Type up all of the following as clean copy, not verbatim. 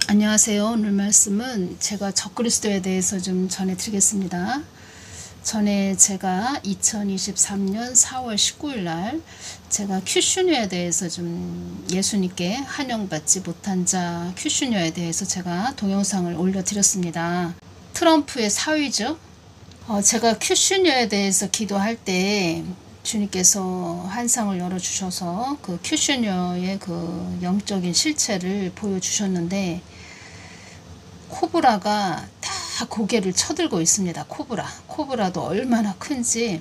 안녕하세요. 오늘 말씀은 제가 적그리스도에 대해서 좀 전해드리겠습니다. 전에 제가 2023년 4월 19일 날 제가 큐슈녀에 대해서 좀 예수님께 환영받지 못한 자 큐슈녀에 대해서 제가 동영상을 올려드렸습니다. 트럼프의 사위죠. 제가 큐슈녀에 대해서 기도할 때 주님께서 환상을 열어주셔서 그 큐슈녀의 그 영적인 실체를 보여주셨는데, 코브라가 다 고개를 쳐들고 있습니다. 코브라도 얼마나 큰지.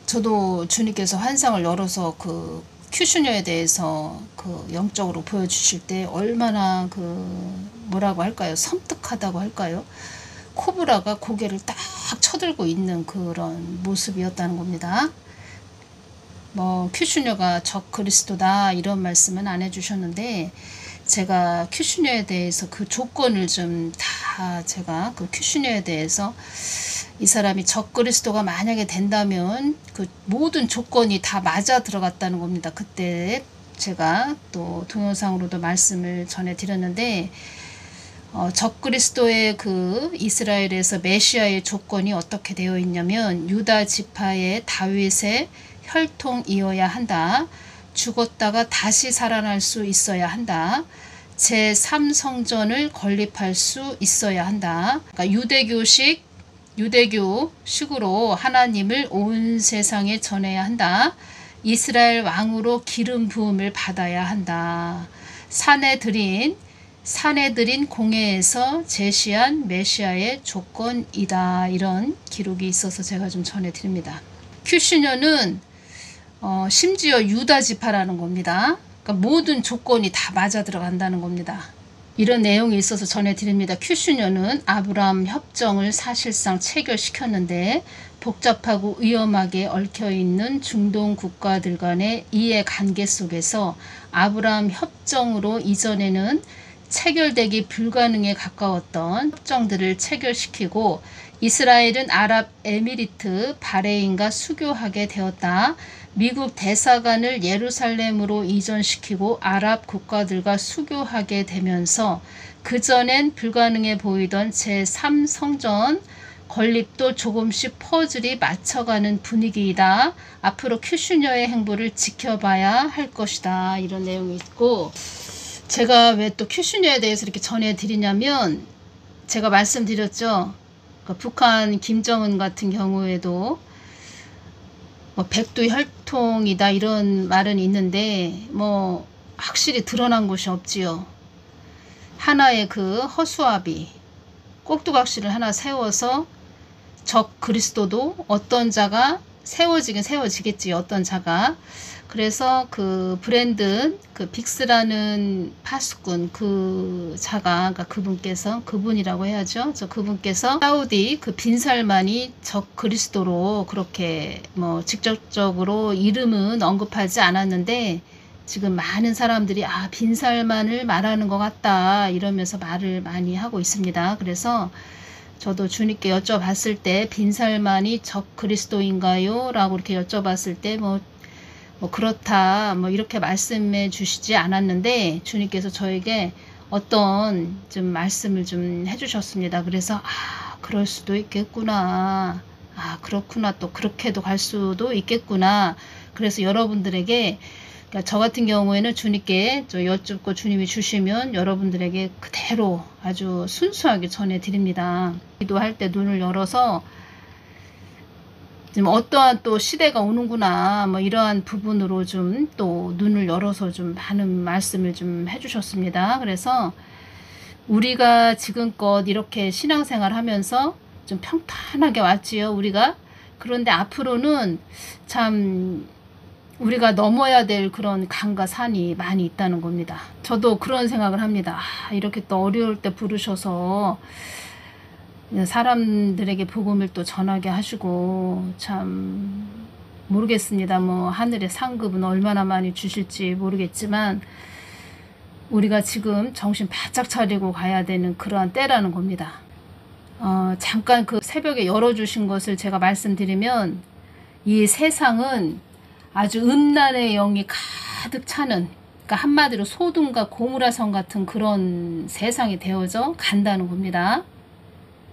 저도 주님께서 환상을 열어서 그 큐슈녀에 대해서 그 영적으로 보여주실 때 얼마나 그 뭐라고 할까요? 섬뜩하다고 할까요? 코브라가 고개를 딱 쳐들고 있는 그런 모습이었다는 겁니다. 큐슈녀가 적그리스도다 이런 말씀은 안 해주셨는데, 제가 큐슈녀에 대해서 그 조건을 좀 다 제가 그 큐슈녀에 대해서 이 사람이 적그리스도가 만약에 된다면 그 모든 조건이 다 맞아 들어갔다는 겁니다. 그때 제가 또 동영상으로도 말씀을 전해드렸는데, 적그리스도의 그 이스라엘에서 메시아의 조건이 어떻게 되어 있냐면, 유다 지파의 다윗의 혈통이어야 한다. 죽었다가 다시 살아날 수 있어야 한다. 제3성전을 건립할 수 있어야 한다. 그러니까 유대교식으로 하나님을 온 세상에 전해야 한다. 이스라엘 왕으로 기름 부음을 받아야 한다. 산에 들인 공회에서 제시한 메시아의 조건이다. 이런 기록이 있어서 제가 좀 전해드립니다. 큐슈녀는 심지어 유다 지파라는 겁니다. 그러니까 모든 조건이 다 맞아 들어간다는 겁니다. 이런 내용이 있어서 전해드립니다. 큐슈녀는 아브라함 협정을 사실상 체결시켰는데, 복잡하고 위험하게 얽혀있는 중동 국가들 간의 이해관계 속에서 아브라함 협정으로 이전에는 체결되기 불가능에 가까웠던 협정들을 체결시키고, 이스라엘은 아랍에미리트 바레인과 수교하게 되었다. 미국 대사관을 예루살렘으로 이전시키고 아랍 국가들과 수교하게 되면서 그전엔 불가능해 보이던 제3성전 건립도 조금씩 퍼즐이 맞춰가는 분위기이다. 앞으로 큐슈녀의 행보를 지켜봐야 할 것이다. 이런 내용이 있고, 제가 왜 또 큐슈녀에 대해서 이렇게 전해드리냐면, 제가 말씀드렸죠. 북한 김정은 같은 경우에도 백두 혈통이다 이런 말은 있는데, 확실히 드러난 것이 없지요. 하나의 그 허수아비 꼭두각시를 하나 세워서 적 그리스도도 어떤 자가 세워지긴 세워지겠지, 어떤 자가. 그래서 그 브랜든 그 빅스라는 파수꾼 그 자가, 그러니까 그분이라고 해야죠. 그분께서 사우디 그 빈살만이 적 그리스도로 그렇게 직접적으로 이름은 언급하지 않았는데, 지금 많은 사람들이 빈살만을 말하는 것 같다 이러면서 말을 많이 하고 있습니다. 그래서 저도 주님께 여쭤봤을 때 빈살만이 적 그리스도인가요? 라고 이렇게 여쭤봤을 때 그렇다 이렇게 말씀해 주시지 않았는데, 주님께서 저에게 어떤 좀 말씀을 좀 해주셨습니다. 그래서 그럴 수도 있겠구나. 그렇구나. 또 그렇게도 갈 수도 있겠구나. 그래서 여러분들에게, 그러니까 저 같은 경우에는 주님께 여쭙고 주님이 주시면 여러분들에게 그대로 아주 순수하게 전해드립니다. 기도할 때 눈을 열어서 지금 어떠한 또 시대가 오는구나 이러한 부분으로 좀 또 눈을 열어서 좀 많은 말씀을 좀 해주셨습니다. 그래서 우리가 지금껏 이렇게 신앙생활 하면서 좀 평탄하게 왔지요, 우리가. 그런데 앞으로는 참 우리가 넘어야 될 그런 강과 산이 많이 있다는 겁니다. 저도 그런 생각을 합니다. 이렇게 또 어려울 때 부르셔서 사람들에게 복음을 또 전하게 하시고, 참 모르겠습니다. 하늘의 상급은 얼마나 많이 주실지 모르겠지만, 우리가 지금 정신 바짝 차리고 가야 되는 그러한 때라는 겁니다. 잠깐 그 새벽에 열어주신 것을 제가 말씀드리면, 이 세상은 아주 음란의 영이 가득 차는 그러니까 한마디로 소돔과 고무라성 같은 그런 세상이 되어져 간다는 겁니다.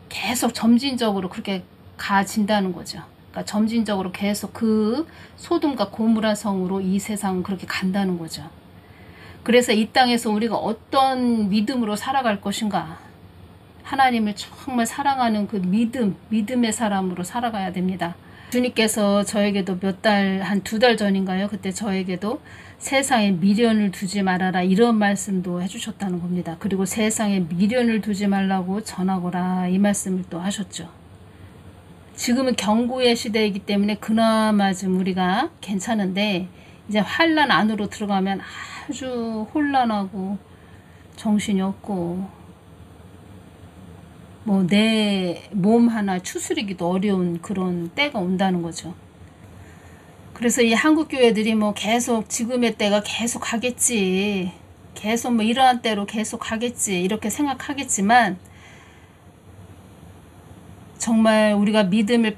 계속 점진적으로 그렇게 가진다는 거죠. 그러니까 점진적으로 계속 그 소돔과 고무라성으로 이 세상은 그렇게 간다는 거죠. 그래서 이 땅에서 우리가 어떤 믿음으로 살아갈 것인가, 하나님을 정말 사랑하는 그 믿음의 사람으로 살아가야 됩니다. 주님께서 저에게도 한 2달 전인가요? 그때 저에게도 세상에 미련을 두지 말아라 이런 말씀도 해주셨다는 겁니다. 그리고 세상에 미련을 두지 말라고 전하거라 이 말씀을 또 하셨죠. 지금은 경고의 시대이기 때문에 그나마 좀 우리가 괜찮은데 이제 환난 안으로 들어가면 아주 혼란하고 정신이 없고 뭐 내 몸 하나 추스리기도 어려운 그런 때가 온다는 거죠. 그래서 이 한국 교회들이 뭐 계속 지금의 때가 계속 가겠지, 계속 뭐 이러한 때로 계속 가겠지 이렇게 생각하겠지만 정말 우리가 믿음을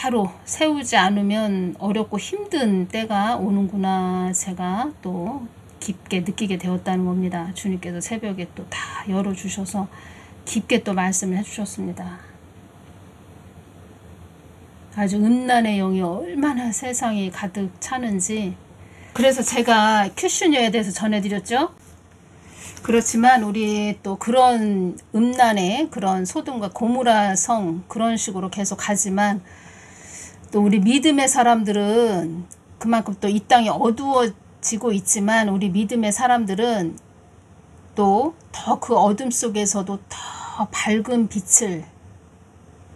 바로 세우지 않으면 어렵고 힘든 때가 오는구나 제가 또 깊게 느끼게 되었다는 겁니다. 주님께서 새벽에 또 다 열어주셔서 깊게 또 말씀을 해주셨습니다. 아주 음란의 영이 얼마나 세상이 가득 차는지. 그래서 제가 큐슈녀에 대해서 전해드렸죠. 그렇지만 우리 또 그런 음란의 그런 소돔과 고무라 성 그런 식으로 계속 가지만 또 우리 믿음의 사람들은 그만큼 또 이 땅이 어두워지고 있지만 우리 믿음의 사람들은 또 더 그 어둠 속에서도 더 밝은 빛을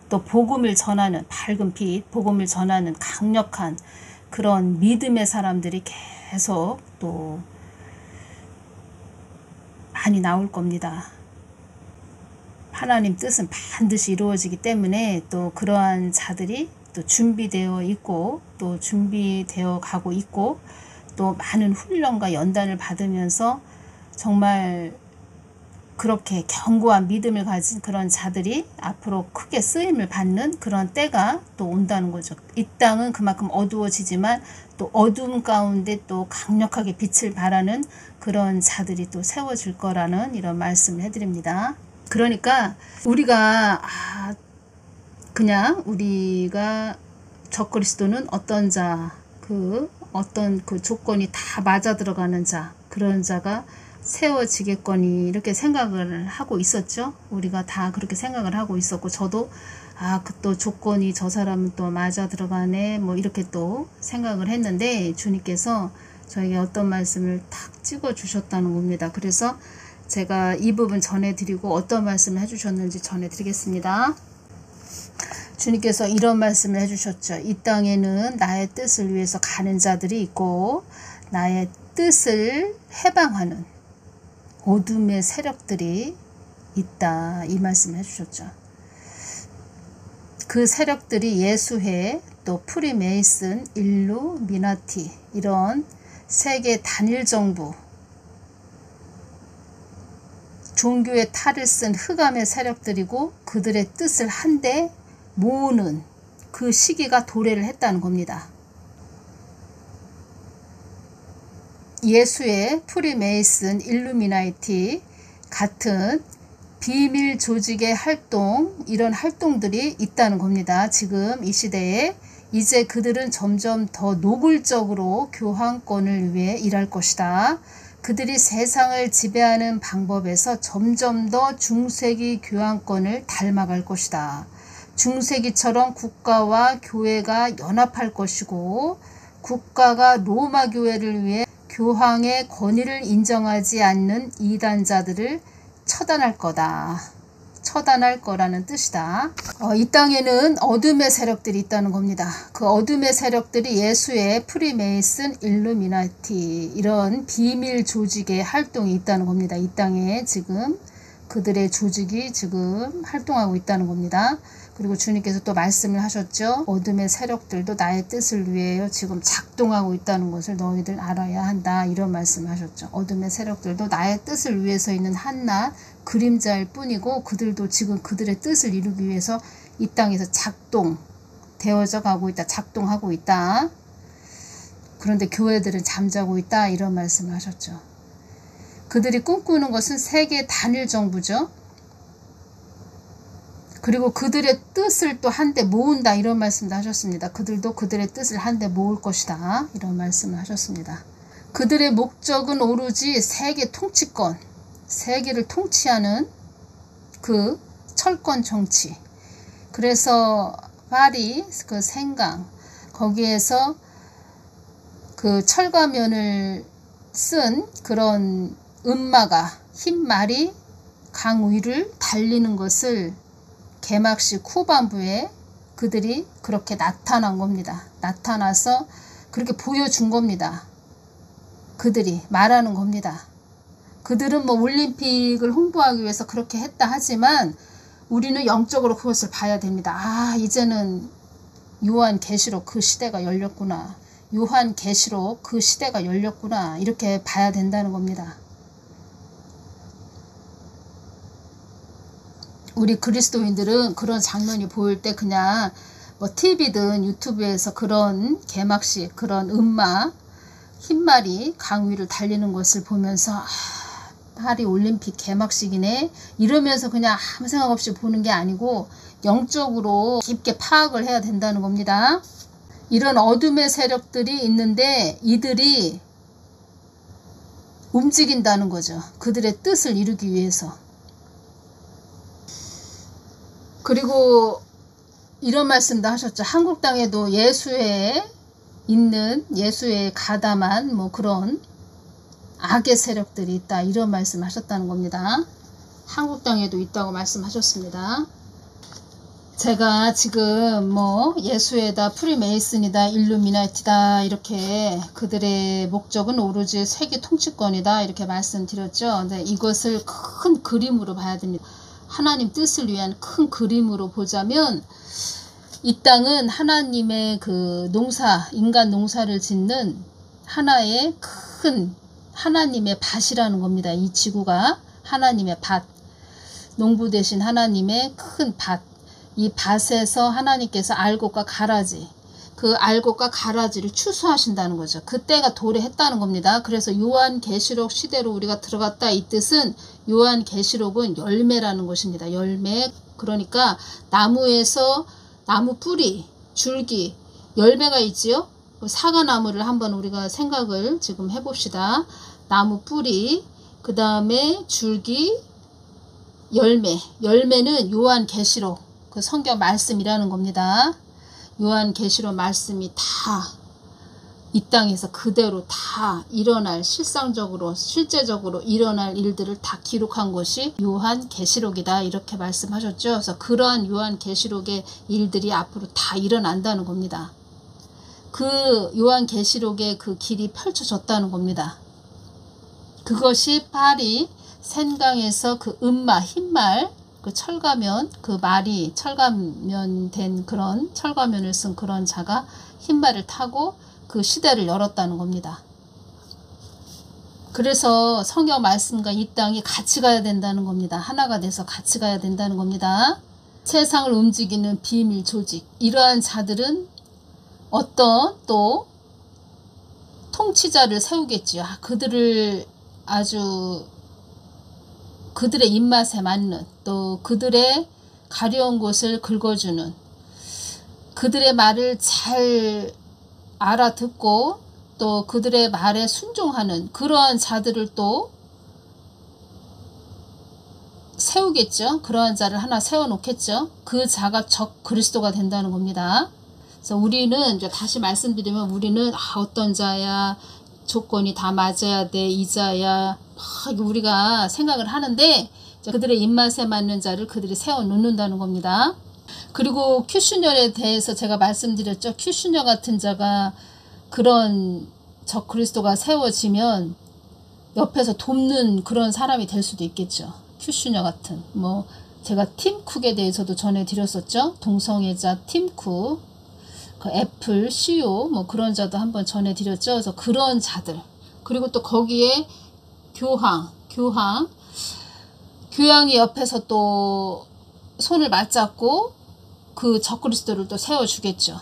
또 복음을 전하는 밝은 빛, 복음을 전하는 강력한 그런 믿음의 사람들이 계속 또 많이 나올 겁니다. 하나님 뜻은 반드시 이루어지기 때문에 또 그러한 자들이 또 준비되어 있고 또 준비되어 가고 있고 또 많은 훈련과 연단을 받으면서 정말 그렇게 견고한 믿음을 가진 그런 자들이 앞으로 크게 쓰임을 받는 그런 때가 또 온다는 거죠. 이 땅은 그만큼 어두워지지만 또 어둠 가운데 또 강력하게 빛을 발하는 그런 자들이 또 세워질 거라는 이런 말씀을 해드립니다. 그러니까 우리가 그냥 우리가 적그리스도는 어떤 자, 어떤 그 조건이 다 맞아 들어가는 자, 그런 자가 세워지겠거니 이렇게 생각을 하고 있었죠. 우리가 다 그렇게 생각을 하고 있었고 저도 그 또 조건이 저 사람은 또 맞아 들어가네 뭐 이렇게 또 생각을 했는데 주님께서 저에게 어떤 말씀을 탁 찍어 주셨다는 겁니다. 그래서 제가 이 부분 전해드리고 어떤 말씀을 해주셨는지 전해드리겠습니다. 주님께서 이런 말씀을 해주셨죠. 이 땅에는 나의 뜻을 위해서 가는 자들이 있고 나의 뜻을 해방하는 어둠의 세력들이 있다 이 말씀을 해주셨죠. 그 세력들이 예수회 또 프리메이슨, 일루미나티 이런 세계 단일 정부 종교의 탈을 쓴 흑암의 세력들이고 그들의 뜻을 한데 모으는 그 시기가 도래를 했다는 겁니다. 예수의 프리메이슨, 일루미나티 같은 비밀 조직의 활동 이런 활동들이 있다는 겁니다. 지금 이 시대에 이제 그들은 점점 더 노골적으로 교황권을 위해 일할 것이다. 그들이 세상을 지배하는 방법에서 점점 더 중세기 교황권을 닮아갈 것이다. 중세기처럼 국가와 교회가 연합할 것이고 국가가 로마 교회를 위해 교황의 권위를 인정하지 않는 이단자들을 처단할 거다. 처단할 거라는 뜻이다. 이 땅에는 어둠의 세력들이 있다는 겁니다. 그 어둠의 세력들이 예수의 프리메이슨, 일루미나티 이런 비밀 조직의 활동이 있다는 겁니다. 이 땅에 지금 그들의 조직이 지금 활동하고 있다는 겁니다. 그리고 주님께서 또 말씀을 하셨죠. 어둠의 세력들도 나의 뜻을 위해 지금 작동하고 있다는 것을 너희들 알아야 한다. 이런 말씀을 하셨죠. 어둠의 세력들도 나의 뜻을 위해서 있는 한낱 그림자일 뿐이고 그들도 지금 그들의 뜻을 이루기 위해서 이 땅에서 작동되어져 가고 있다. 작동하고 있다. 그런데 교회들은 잠자고 있다. 이런 말씀을 하셨죠. 그들이 꿈꾸는 것은 세계 단일 정부죠. 그리고 그들의 뜻을 또 한데 모은다 이런 말씀도 하셨습니다. 그들도 그들의 뜻을 한데 모을 것이다 이런 말씀을 하셨습니다. 그들의 목적은 오로지 세계 통치권, 세계를 통치하는 그 철권 정치. 그래서 파리 그 생강 거기에서 그 철가면을 쓴 그런 음마가 흰 말이 강 위를 달리는 것을 개막식 후반부에 그들이 그렇게 나타난 겁니다. 나타나서 그렇게 보여준 겁니다. 그들이 말하는 겁니다. 그들은 뭐 올림픽을 홍보하기 위해서 그렇게 했다 하지만 우리는 영적으로 그것을 봐야 됩니다. 아, 이제는 요한계시록 그 시대가 열렸구나. 요한계시록 그 시대가 열렸구나. 이렇게 봐야 된다는 겁니다. 우리 그리스도인들은 그런 장면이 보일 때 그냥 뭐 TV든 유튜브에서 그런 개막식, 그런 음마, 흰말이 강 위를 달리는 것을 보면서 아, 파리 올림픽 개막식이네 이러면서 그냥 아무 생각 없이 보는 게 아니고 영적으로 깊게 파악을 해야 된다는 겁니다. 이런 어둠의 세력들이 있는데 이들이 움직인다는 거죠. 그들의 뜻을 이루기 위해서. 그리고 이런 말씀도 하셨죠. 한국 땅에도 예수에 있는 예수에 가담한 뭐 그런 악의 세력들이 있다 이런 말씀 하셨다는 겁니다. 한국 땅에도 있다고 말씀하셨습니다. 제가 지금 뭐 예수에다 프리메이슨이다 일루미나티다 이렇게 그들의 목적은 오로지 세계 통치권이다 이렇게 말씀드렸죠. 근데 이것을 큰 그림으로 봐야 됩니다. 하나님 뜻을 위한 큰 그림으로 보자면 이 땅은 하나님의 그 농사, 인간 농사를 짓는 하나의 큰 하나님의 밭이라는 겁니다. 이 지구가 하나님의 밭, 농부 대신 하나님의 큰 밭. 이 밭에서 하나님께서 알곡과 가라지, 그 알곡과 가라지를 추수하신다는 거죠. 그때가 도래했다는 겁니다. 그래서 요한계시록 시대로 우리가 들어갔다 이 뜻은 요한계시록은 열매라는 것입니다. 열매. 그러니까 나무에서 나무 뿌리, 줄기, 열매가 있지요. 사과나무를 한번 우리가 생각을 지금 해봅시다. 나무 뿌리, 그 다음에 줄기, 열매. 열매는 요한계시록 그 성경 말씀이라는 겁니다. 요한계시록 말씀이 다 이 땅에서 그대로 다 일어날 실상적으로 실제적으로 일어날 일들을 다 기록한 것이 요한계시록이다 이렇게 말씀하셨죠. 그래서 그러한 요한계시록의 일들이 앞으로 다 일어난다는 겁니다. 그 요한계시록의 그 길이 펼쳐졌다는 겁니다. 그것이 파리 생강에서 그 음마 흰말 그 철가면 그 말이 철가면 된 그런 철가면을 쓴 그런 자가 흰말을 타고 그 시대를 열었다는 겁니다. 그래서 성경 말씀과 이 땅이 같이 가야 된다는 겁니다. 하나가 돼서 같이 가야 된다는 겁니다. 세상을 움직이는 비밀 조직, 이러한 자들은 어떤 또 통치자를 세우겠지요. 그들을 아주 그들의 입맛에 맞는 또 그들의 가려운 곳을 긁어주는 그들의 말을 잘 알아듣고 또 그들의 말에 순종하는 그러한 자들을 또 세우겠죠. 그러한 자를 하나 세워놓겠죠. 그 자가 적 그리스도가 된다는 겁니다. 그래서 우리는 이제 다시 말씀드리면 우리는 어떤 자야 조건이 다 맞아야 돼 이 자야 막 우리가 생각을 하는데 그들의 입맛에 맞는 자를 그들이 세워놓는다는 겁니다. 그리고 큐슈녀에 대해서 제가 말씀드렸죠. 큐슈녀 같은 자가 그런 적 그리스도가 세워지면 옆에서 돕는 그런 사람이 될 수도 있겠죠. 큐슈녀 같은 뭐 제가 팀쿡에 대해서도 전해드렸었죠. 동성애자 팀쿡, 그 애플 CEO 뭐 그런 자도 한번 전해드렸죠. 그래서 그런 자들 그리고 또 거기에 교황이 옆에서 또 손을 맞잡고 그 적그리스도를 또 세워주겠죠.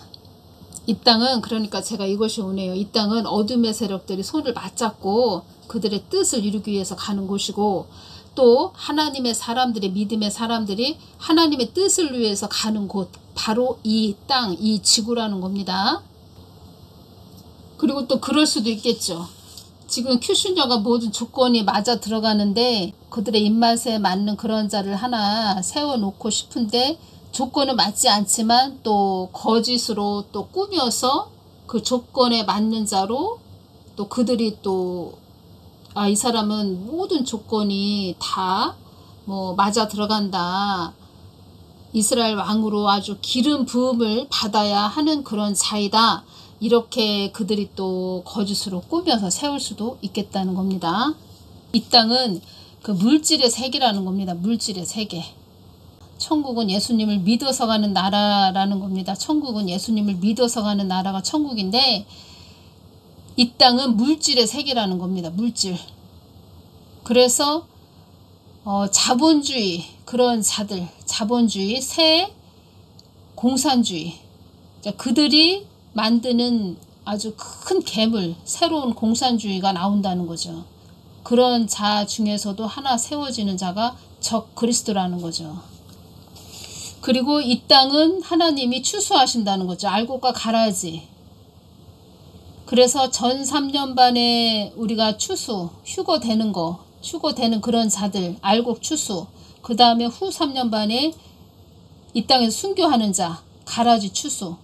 이 땅은 그러니까 제가 이것이 오네요. 이 땅은 어둠의 세력들이 손을 맞잡고 그들의 뜻을 이루기 위해서 가는 곳이고, 또 하나님의 사람들이, 믿음의 사람들이 하나님의 뜻을 위해서 가는 곳, 바로 이 땅, 이 지구라는 겁니다. 그리고 또 그럴 수도 있겠죠. 지금 큐신저가 모든 조건이 맞아 들어가는데 그들의 입맛에 맞는 그런 자를 하나 세워놓고 싶은데, 조건은 맞지 않지만 또 거짓으로 또 꾸며서 그 조건에 맞는 자로 또 그들이 또 이 사람은 모든 조건이 다 뭐 맞아 들어간다, 이스라엘 왕으로 아주 기름 부음을 받아야 하는 그런 자이다, 이렇게 그들이 또 거짓으로 꾸며서 세울 수도 있겠다는 겁니다. 이 땅은 그 물질의 세계라는 겁니다. 물질의 세계. 천국은 예수님을 믿어서 가는 나라라는 겁니다. 천국은 예수님을 믿어서 가는 나라가 천국인데, 이 땅은 물질의 세계라는 겁니다. 물질. 그래서 자본주의, 그런 자들, 자본주의, 새 공산주의, 그들이 만드는 아주 큰 괴물, 새로운 공산주의가 나온다는 거죠. 그런 자 중에서도 하나 세워지는 자가 적 그리스도라는 거죠. 그리고 이 땅은 하나님이 추수하신다는 거죠. 알곡과 가라지. 그래서 전 3년 반에 우리가 추수, 휴거되는 거, 휴거되는 그런 자들, 알곡 추수, 그 다음에 후 3년 반에 이 땅에서 순교하는 자, 가라지 추수,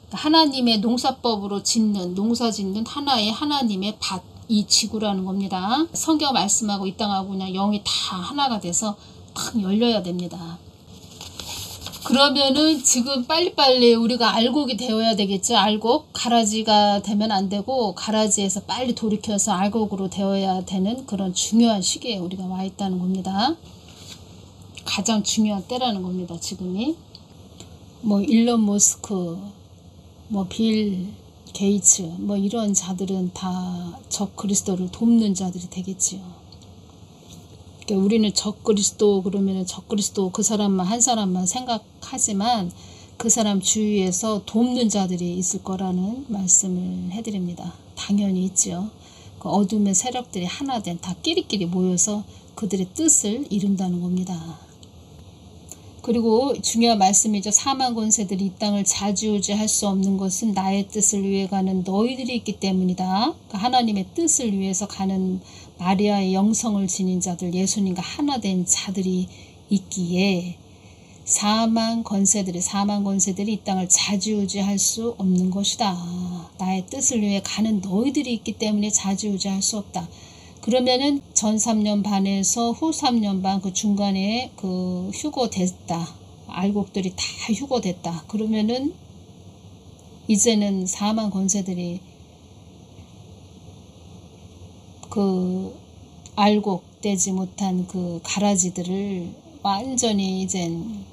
하나님의 농사법으로 짓는, 농사 짓는 하나의 하나님의 밭, 이 지구라는 겁니다. 성경 말씀하고 이 땅하고 그냥 영이 다 하나가 돼서 탁 열려야 됩니다. 그러면은 지금 빨리빨리 우리가 알곡이 되어야 되겠죠. 알곡, 가라지가 되면 안 되고, 가라지에서 빨리 돌이켜서 알곡으로 되어야 되는 그런 중요한 시기에 우리가 와 있다는 겁니다. 가장 중요한 때라는 겁니다. 지금이 뭐 일론 머스크, 뭐 빌 게이츠, 뭐 이런 자들은 다 적 그리스도를 돕는 자들이 되겠지요. 그러니까 우리는 적 그리스도 그러면은 적 그리스도 그 사람만, 한 사람만 생각하지만 그 사람 주위에서 돕는 자들이 있을 거라는 말씀을 해드립니다. 당연히 있죠. 그 어둠의 세력들이 하나 된, 다 끼리끼리 모여서 그들의 뜻을 이룬다는 겁니다. 그리고 중요한 말씀이죠. 사망 권세들이 이 땅을 좌지우지할 수 없는 것은 나의 뜻을 위해 가는 너희들이 있기 때문이다. 그러니까 하나님의 뜻을 위해서 가는 마리아의 영성을 지닌 자들, 예수님과 하나 된 자들이 있기에 사망 권세들이 이 땅을 좌지우지할 수 없는 것이다. 나의 뜻을 위해 가는 너희들이 있기 때문에 좌지우지할 수 없다. 그러면은 전 3년 반에서 후 3년 반 그 중간에 그 휴거됐다. 알곡들이 다 휴거됐다. 그러면은 이제는 사망 권세들이 그 알곡되지 못한 그 가라지들을 완전히 이젠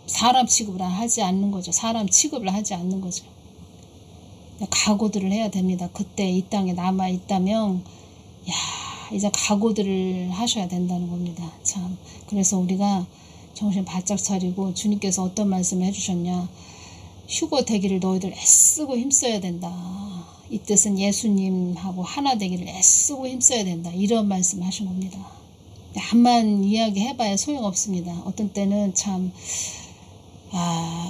사람 취급을 하지 않는 거죠. 사람 취급을 하지 않는 거죠. 각오들을 해야 됩니다. 그때 이 땅에 남아 있다면 이제 각오들을 하셔야 된다는 겁니다. 참, 그래서 우리가 정신 바짝 차리고, 주님께서 어떤 말씀을 해주셨냐, 휴거 되기를 너희들 애쓰고 힘써야 된다. 이 뜻은 예수님하고 하나 되기를 애쓰고 힘써야 된다. 이런 말씀 하신 겁니다. 한만 이야기 해봐야 소용없습니다. 어떤 때는 참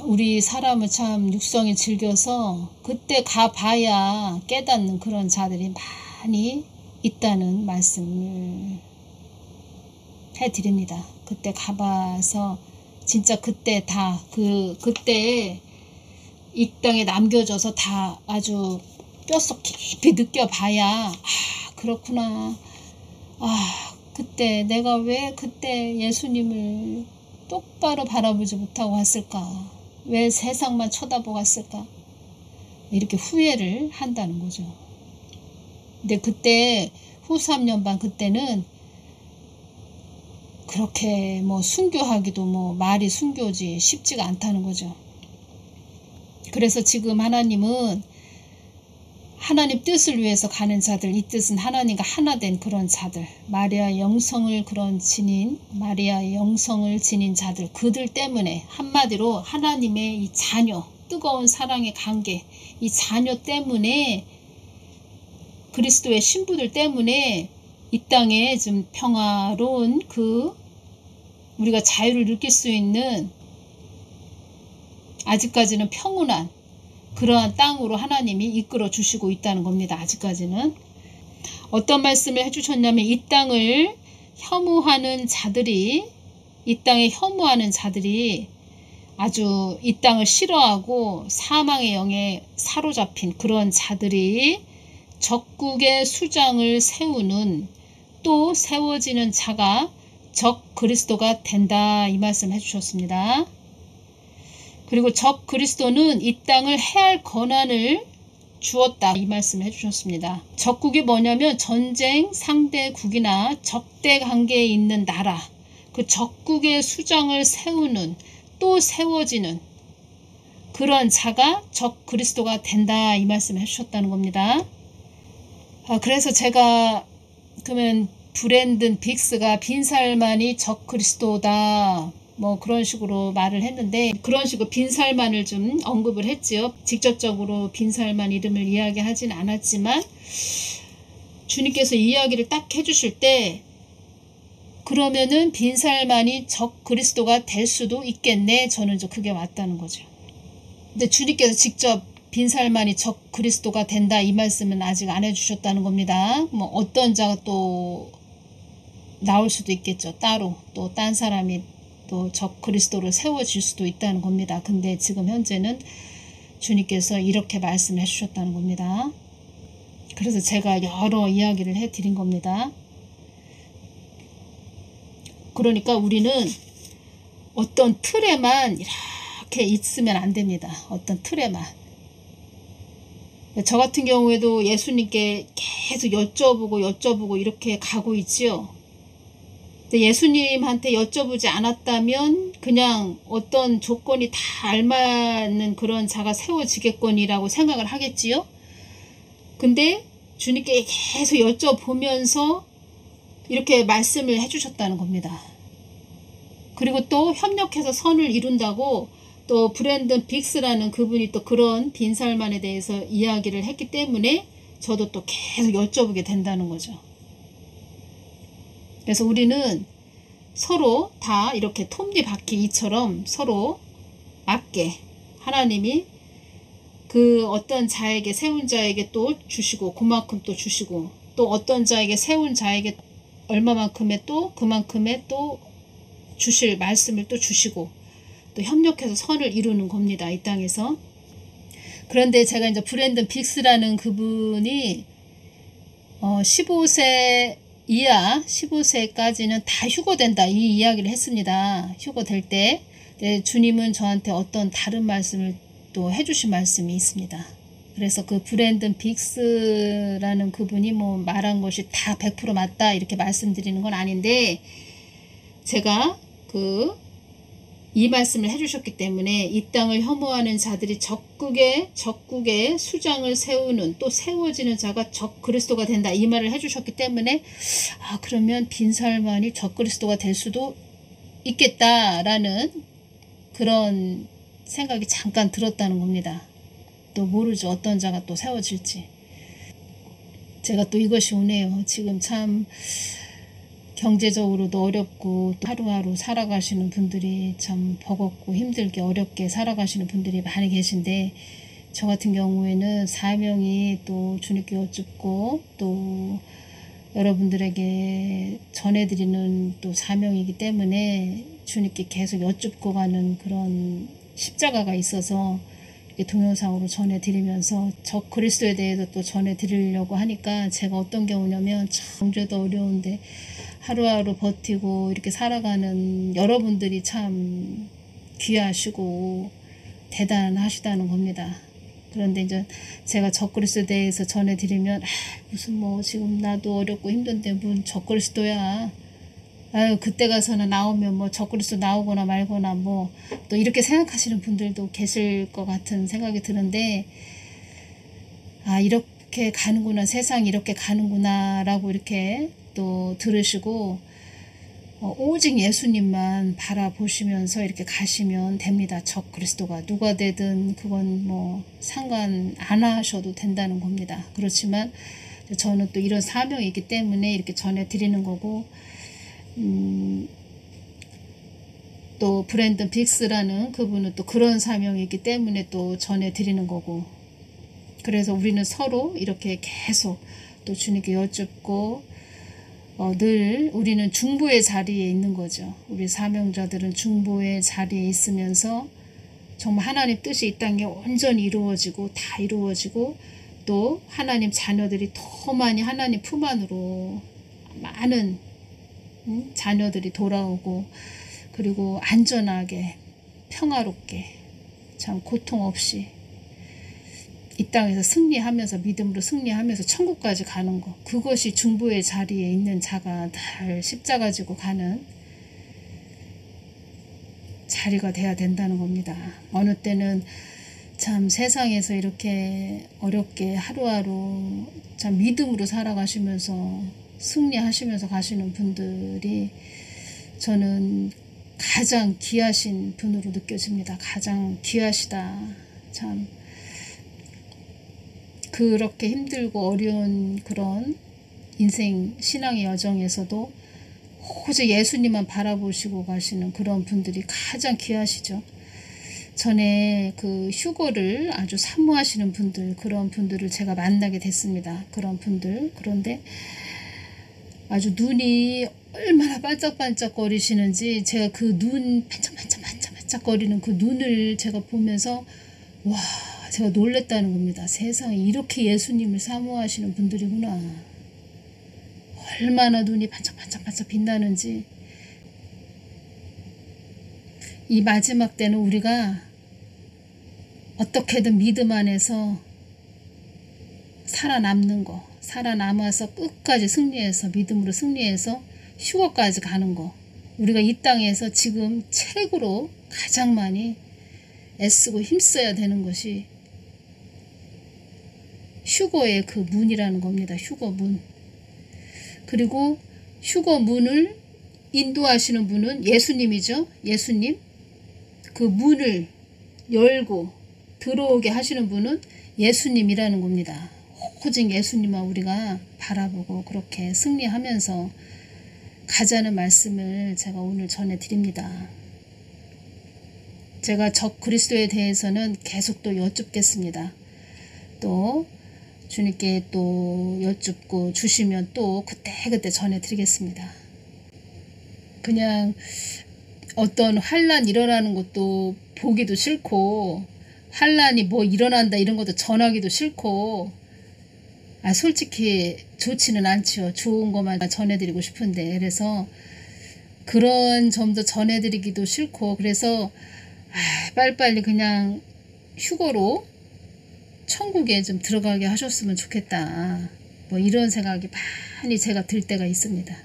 우리 사람은 참 육성이 즐겨서 그때 가봐야 깨닫는 그런 자들이 많이 있다는 말씀을 해드립니다. 그때 가봐서 진짜 그때 다 그때 이 땅에 남겨져서 다 아주 뼛속 깊이 느껴봐야 그렇구나. 그때 내가 왜 그때 예수님을 똑바로 바라보지 못하고 왔을까? 왜 세상만 쳐다보고 왔을까? 이렇게 후회를 한다는 거죠. 근데 그때 후 3년 반 그때는 그렇게 뭐 순교하기도 뭐 말이 순교지 쉽지가 않다는 거죠. 그래서 지금 하나님은 하나님 뜻을 위해서 가는 자들, 이 뜻은 하나님과 하나 된 그런 자들, 마리아의 영성을 지닌 자들, 그들 때문에, 한마디로 하나님의 이 자녀, 뜨거운 사랑의 관계, 이 자녀 때문에 그리스도의 신부들 때문에 이 땅에 좀 평화로운 우리가 자유를 느낄 수 있는 아직까지는 평온한 그러한 땅으로 하나님이 이끌어 주시고 있다는 겁니다. 아직까지는. 어떤 말씀을 해주셨냐면 이 땅을 혐오하는 자들이 이 땅에 혐오하는 자들이 아주 이 땅을 싫어하고 사망의 영에 사로잡힌 그런 자들이 적국의 수장을 세우는 또 세워지는 자가 적 그리스도가 된다 이 말씀 해주셨습니다. 그리고 적 그리스도는 이 땅을 해할 권한을 주었다 이 말씀 해주셨습니다. 적국이 뭐냐면 전쟁 상대국이나 적대 관계에 있는 나라 그 적국의 수장을 세우는 또 세워지는 그런 자가 적 그리스도가 된다 이 말씀 해주셨다는 겁니다. 그래서 제가 그러면 브랜든 빅스가 빈살만이 적 그리스도다 뭐 그런 식으로 말을 했는데 그런 식으로 빈살만을 좀 언급을 했지요. 직접적으로 빈살만 이름을 이야기하진 않았지만 주님께서 이야기를 딱 해주실 때 그러면은 빈살만이 적 그리스도가 될 수도 있겠네. 저는 그게 맞다는 거죠. 근데 주님께서 직접 빈살만이 적 그리스도가 된다 이 말씀은 아직 안 해주셨다는 겁니다. 뭐 어떤 자가 또 나올 수도 있겠죠. 따로 또 딴 사람이 또 적 그리스도를 세워질 수도 있다는 겁니다. 근데 지금 현재는 주님께서 이렇게 말씀해 주셨다는 겁니다. 그래서 제가 여러 이야기를 해 드린 겁니다. 그러니까 우리는 어떤 틀에만 이렇게 있으면 안 됩니다. 어떤 틀에만. 저 같은 경우에도 예수님께 계속 여쭤보고 이렇게 가고 있지요. 근데 예수님한테 여쭤보지 않았다면 그냥 어떤 조건이 다 알맞는 그런 자가 세워지겠거니라고 생각을 하겠지요. 근데 주님께 계속 여쭤보면서 이렇게 말씀을 해주셨다는 겁니다. 그리고 또 협력해서 선을 이룬다고 또 브랜든 빅스라는 그분이 또 그런 빈살만에 대해서 이야기를 했기 때문에 저도 또 계속 여쭤보게 된다는 거죠. 그래서 우리는 서로 다 이렇게 톱니바퀴 이처럼 서로 맞게 하나님이 그 어떤 자에게 세운 자에게 또 주시고 그만큼 또 주시고 또 어떤 자에게 세운 자에게 얼마만큼의 또 그만큼의 또 주실 말씀을 또 주시고 또 협력해서 선을 이루는 겁니다. 이 땅에서. 그런데 제가 이제 브랜든 빅스라는 그분이 15세 이하 15세까지는 다 휴거된다 이 이야기를 했습니다. 휴거될 때 주님은 저한테 어떤 다른 말씀을 또 해주신 말씀이 있습니다. 그래서 그 브랜든 빅스라는 그분이 뭐 말한 것이 다 100% 맞다 이렇게 말씀드리는 건 아닌데 제가 이 말씀을 해주셨기 때문에 이 땅을 혐오하는 자들이 적국의 수장을 세우는 또 세워지는 자가 적 그리스도가 된다 이 말을 해주셨기 때문에 그러면 빈살만이 적 그리스도가 될 수도 있겠다라는 그런 생각이 잠깐 들었다는 겁니다. 또 모르죠. 어떤 자가 또 세워질지. 제가 또 이것이 오네요. 지금 참 경제적으로도 어렵고 또 하루하루 살아가시는 분들이 참 버겁고 힘들게 어렵게 살아가시는 분들이 많이 계신데 저 같은 경우에는 사명이 또 주님께 여쭙고 또 여러분들에게 전해드리는 또 사명이기 때문에 주님께 계속 여쭙고 가는 그런 십자가가 있어서 이렇게 동영상으로 전해드리면서 적 그리스도에 대해서 또 전해드리려고 하니까 제가 어떤 경우냐면 참 경제도 어려운데 하루하루 버티고 이렇게 살아가는 여러분들이 참 귀하시고 대단하시다는 겁니다. 그런데 이제 제가 적그리스도에 대해서 전해드리면 무슨 뭐 지금 나도 어렵고 힘든데 뭔 적그리스도야. 아유 그때 가서는 나오면 뭐 적그리스도 나오거나 말거나 뭐 또 이렇게 생각하시는 분들도 계실 것 같은 생각이 드는데 이렇게 가는구나 세상이 이렇게 가는구나 라고 이렇게 또 들으시고 오직 예수님만 바라보시면서 이렇게 가시면 됩니다. 적 그리스도가 누가 되든 그건 뭐 상관 안 하셔도 된다는 겁니다. 그렇지만 저는 또 이런 사명이 있기 때문에 이렇게 전해드리는 거고, 또 브랜든 빅스라는 그분은 또 그런 사명이 있기 때문에 또 전해드리는 거고, 그래서 우리는 서로 이렇게 계속 또 주님께 여쭙고, 늘 우리는 중보의 자리에 있는 거죠. 우리 사명자들은 중보의 자리에 있으면서 정말 하나님 뜻이 이 땅에 온전히 이루어지고 다 이루어지고, 또 하나님 자녀들이 더 많이 하나님 품 안으로 많은 자녀들이 돌아오고, 그리고 안전하게 평화롭게 참 고통 없이 이 땅에서 승리하면서 믿음으로 승리하면서 천국까지 가는 것, 그것이 중보의 자리에 있는 자가 늘 십자가 지고 가는 자리가 돼야 된다는 겁니다. 어느 때는 참 세상에서 이렇게 어렵게 하루하루 참 믿음으로 살아가시면서 승리하시면서 가시는 분들이 저는 가장 귀하신 분으로 느껴집니다. 가장 귀하시다. 참 그렇게 힘들고 어려운 그런 인생 신앙의 여정에서도 오직 예수님만 바라보시고 가시는 그런 분들이 가장 귀하시죠. 전에 그 휴거를 아주 사모하시는 분들, 그런 분들을 제가 만나게 됐습니다. 그런 분들. 그런데 아주 눈이 얼마나 반짝반짝거리시는지, 제가 그 눈 반짝반짝거리는 그 눈을 제가 보면서 와, 제가 놀랬다는 겁니다. 세상에 이렇게 예수님을 사모하시는 분들이구나. 얼마나 눈이 반짝반짝 빛나는지. 이 마지막 때는 우리가 어떻게든 믿음 안에서 살아남는 거, 살아남아서 끝까지 승리해서, 믿음으로 승리해서 휴거까지 가는 거, 우리가 이 땅에서 지금 최고로 가장 많이 애쓰고 힘써야 되는 것이 휴거의 그 문이라는 겁니다. 휴거 문. 그리고 휴거 문을 인도하시는 분은 예수님이죠. 예수님. 그 문을 열고 들어오게 하시는 분은 예수님이라는 겁니다. 오직 예수님만 우리가 바라보고 그렇게 승리하면서 가자는 말씀을 제가 오늘 전해드립니다. 제가 적 그리스도에 대해서는 계속 또 여쭙겠습니다. 또 주님께 또 여쭙고 주시면 또 그때그때 전해드리겠습니다. 그냥 어떤 환란 일어나는 것도 보기도 싫고, 환란이 뭐 일어난다 이런 것도 전하기도 싫고, 솔직히 좋지는 않죠. 좋은 것만 전해드리고 싶은데, 그래서 그런 점도 전해드리기도 싫고, 그래서 빨리빨리 그냥 휴거로 천국에 좀 들어가게 하셨으면 좋겠다. 뭐 이런 생각이 많이 제가 들 때가 있습니다.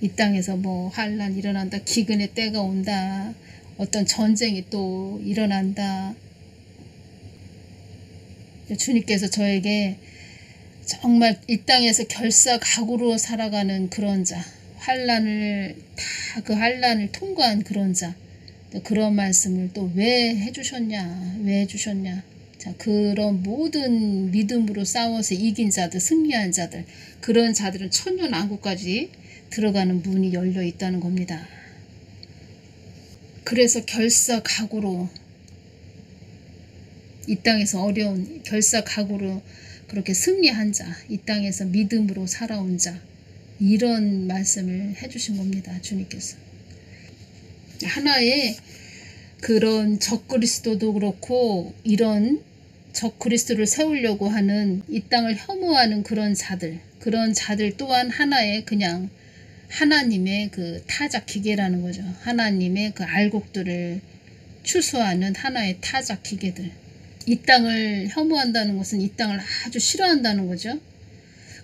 이 땅에서 뭐 환란 일어난다, 기근의 때가 온다, 어떤 전쟁이 또 일어난다. 주님께서 저에게 정말 이 땅에서 결사각오로 살아가는 그런 자, 환란을 다 그 환란을 통과한 그런 자, 그런 말씀을 또 왜 해주셨냐, 왜 해주셨냐. 자, 그런 모든 믿음으로 싸워서 이긴 자들, 승리한 자들, 그런 자들은 천년왕국까지 들어가는 문이 열려 있다는 겁니다. 그래서 결사각오로 이 땅에서 어려운 결사각오로 그렇게 승리한 자, 이 땅에서 믿음으로 살아온 자, 이런 말씀을 해주신 겁니다. 주님께서. 하나의 그런 적그리스도도 그렇고, 이런 적그리스도를 세우려고 하는 이 땅을 혐오하는 그런 자들 또한 하나의 그냥 하나님의 그 타작 기계라는 거죠. 하나님의 그 알곡들을 추수하는 하나의 타작 기계들. 이 땅을 혐오한다는 것은 이 땅을 아주 싫어한다는 거죠.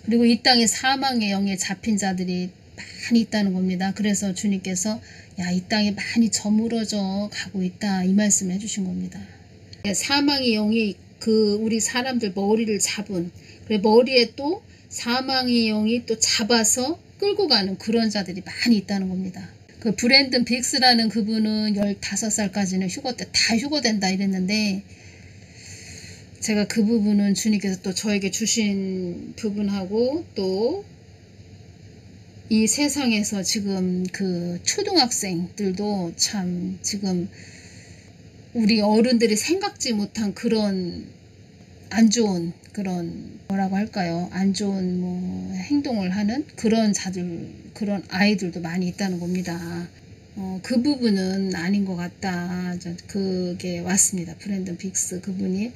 그리고 이 땅에 사망의 영에 잡힌 자들이 많이 있다는 겁니다. 그래서 주님께서 야, 이 땅에 많이 저물어져 가고 있다, 이 말씀을 해주신 겁니다. 사망의 영이 그 우리 사람들 머리를 잡은, 그래 머리에 또 사망의 영이 또 잡아서 끌고 가는 그런 자들이 많이 있다는 겁니다. 그 브랜든 빅스라는 그분은 15살까지는 휴거 때 다 휴거된다 이랬는데, 제가 그 부분은 주님께서 또 저에게 주신 부분하고 또 이 세상에서 지금 그 초등학생들도 참 지금 우리 어른들이 생각지 못한 그런 안 좋은 그런 뭐라고 할까요? 안 좋은 뭐 행동을 하는 그런 자들, 그런 아이들도 많이 있다는 겁니다. 그 부분은 아닌 것 같다. 그게 왔습니다. 브랜든 빅스 그분이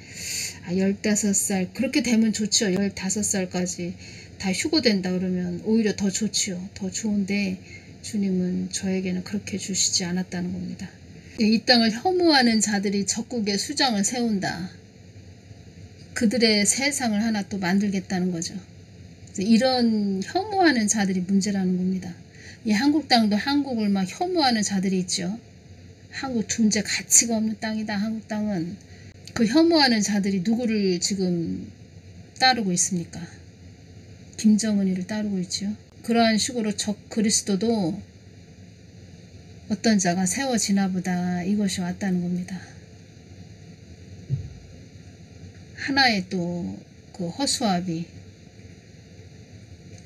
15살 그렇게 되면 좋죠. 15살까지 다 휴고된다 그러면 오히려 더 좋지요. 더 좋은데 주님은 저에게는 그렇게 주시지 않았다는 겁니다. 이 땅을 혐오하는 자들이 적국에 수장을 세운다. 그들의 세상을 하나 또 만들겠다는 거죠. 이런 혐오하는 자들이 문제라는 겁니다. 이 한국 땅도 한국을 막 혐오하는 자들이 있죠. 한국 존재 가치가 없는 땅이다. 한국 땅은. 그 혐오하는 자들이 누구를 지금 따르고 있습니까? 김정은이를 따르고 있죠. 그러한 식으로 적 그리스도도 어떤 자가 세워지나 보다 이것이 왔다는 겁니다. 하나의 또 그 허수아비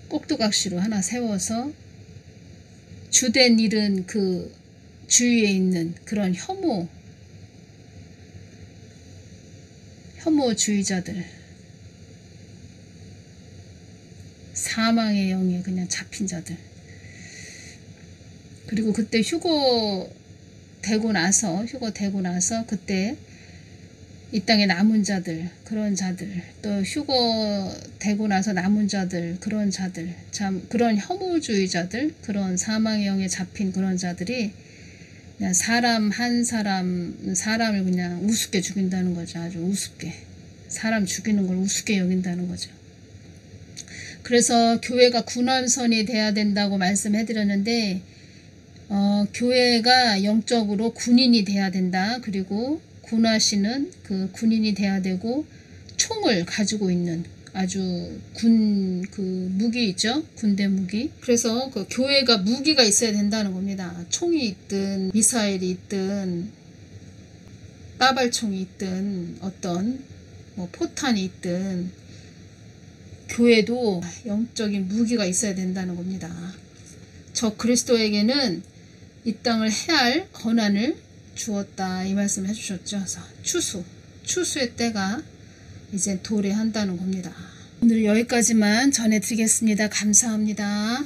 꼭두각시로 하나 세워서 주된 일은 그 주위에 있는 그런 혐오주의자들, 사망의 영에 그냥 잡힌 자들, 그리고 그때 휴고 되고 나서 그때 이 땅에 남은 자들, 그런 자들, 또 휴고 되고 나서 남은 자들, 그런 자들, 참 그런 혐오주의자들, 그런 사망의 영에 잡힌 그런 자들이 그냥 한 사람을 그냥 우습게 죽인다는 거죠. 아주 우습게. 사람 죽이는 걸 우습게 여긴다는 거죠. 그래서 교회가 군함선이 돼야 된다고 말씀해드렸는데 교회가 영적으로 군인이 돼야 된다. 그리고 군화시는 그 군인이 돼야 되고 총을 가지고 있는 아주 그 무기 있죠. 군대 무기. 그래서 그 교회가 무기가 있어야 된다는 겁니다. 총이 있든 미사일이 있든 따발총이 있든 어떤 뭐 포탄이 있든 교회도 영적인 무기가 있어야 된다는 겁니다. 저 그리스도에게는 이 땅을 해할 권한을 주었다 이 말씀을 해주셨죠. 그래서 추수의 때가 이제 도래한다는 겁니다. 오늘 여기까지만 전해드리겠습니다. 감사합니다.